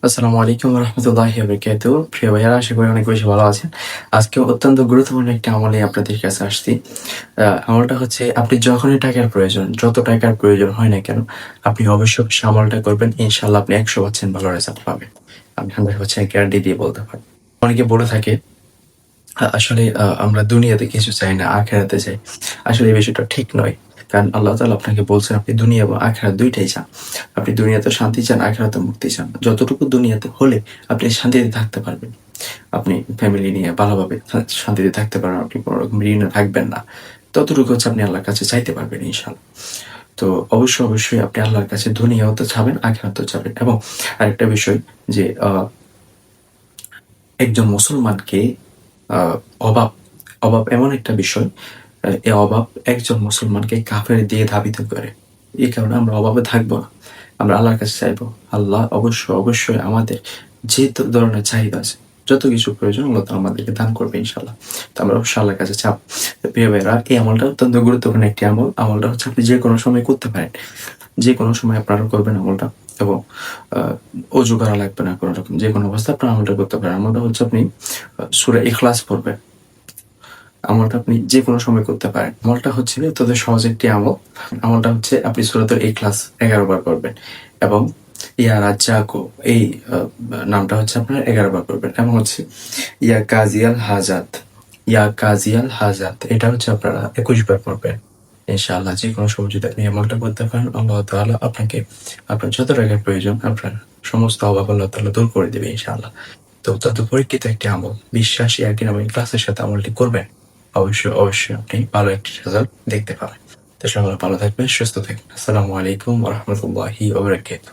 আসসালামু আলাইকুম রহমতুল্লাহি ওয়া প্রিয় ভাইয়ারা, আশা করি অনেক বেশি ভালো আছেন। আজকে অত্যন্ত গুরুত্বপূর্ণ একটি আমল নিয়ে আপনাদের কাছে আসছি। আমলটা হচ্ছে আপনি যখনই টাকার প্রয়োজন, যত টাকার প্রয়োজন হয় না কেন, আপনি অবশ্যই আমলটা করবেন। ইনশাআল্লাহ আপনি ১০০% ভালো রেজাল্ট পাবেন। আমি 100% গ্যারান্টি দিয়ে বলতে পারি। অনেকে বলে থাকে আসলে আমরা দুনিয়াতে কিছু চাই না, আখিরাতে চাই। আসলে এই বিষয়টা ঠিক নয়। কারণ আল্লাহ তাআলা আপনাকে বলছেন আপনি দুনিয়া এবং আখিরাত ২ টাই চান। আপনি দুনিয়াতেও শান্তি চান, আখিরাতেও মুক্তি চান। যতটুকু দুনিয়াতে হলে আপনি শান্তিতে থাকতে পারবেন। আপনি ফ্যামিলি নিয়ে ভালোভাবে শান্তিতে থাকতে পারবেন। আপনি কোন রকম ঋণে থাকবেন না। ততটুকু হচ্ছে আপনি আল্লাহর কাছে চাইতে পারবেন ইনশাআল্লাহ। তো অবশ্যই আপনি আল্লাহর কাছে দুনিয়াও তো চাবেন, আখিরাতেও চাবেন। এবং আরেকটা বিষয় যে একজন মুসলমানকে আ অভাব, অভাব এমন একটা বিষয়, এই অভাব একজন মুসলমানকে কাফের দিয়ে ধাবিত করে। এই কারণে আমরা অভাবে থাকবো না। আমরা আল্লাহর কাছে চাইবো। আল্লাহ অবশ্যই আমাদের যে ধরনের চাহিদা আছে, যত কিছু প্রয়োজন আল্লাহ তাআলা আমাদেরকে দান করবে ইনশাআল্লাহ। তো আমরা অবশ্যই আল্লাহর কাছে চাবো। তো প্রিয় ভাইয়েরা, এই আমলটা অত্যন্ত গুরুত্বপূর্ণ একটি আমল। আমলটা হচ্ছে আপনি যেকোনো সময় করতে পারেন। যেকোনো সময় আপনারা করবেন আমলটা এবং আ অজু করা লাগবে না কোন রকম। যেকোনো অবস্থায় আপনারা আমলটা করতে পারেন। আমলটা হচ্ছে আপনি সূরা ইখলাস পড়বেন। আমলটা আপনি যেকোনো সময় করতে পারেন। আমলটা হচ্ছে অত্যন্ত সহজ একটি আমল। আমলটা হচ্ছে আপনি সূরাতুল ইখলাস ১১ বার পড়বেন এবং ইয়া রাজ্জাকু এই আ নামটা হচ্ছে আপনার ১১ বার পড়বেন এবং হচ্ছে ইয়া কাজিয়াল হাজাত, ইয়া কাজিয়াল হাজাত এটা হচ্ছে আপনারা ২১ বার পড়বেন। ইনশাআল্লাহ যেকোনো সময় যদি আপনি আমলটা করতে পারেন, আল্লাহ তাআলা আপনাকে আপনার যত টাকার প্রয়োজন, আপনার সমস্ত অভাব আল্লাহ তাআলা দূর করে দিবে ইনশাআল্লাহ। তো অত্যন্ত পরীক্ষিত একটি আমল। বিশ্বাস, ইয়াকিন এবং ইখলাসের সাথে আমলটি করবেন। অবশ্যই আপনি ভালো একটি রেজাল্ট দেখতে পাবেন। তো সকলে ভালো থাকবেন, সুস্থ থাকবেন। আসসালামু আলাইকুম ওয়া রাহমাতুল্লাহি ওয়া বারাকাতুহু।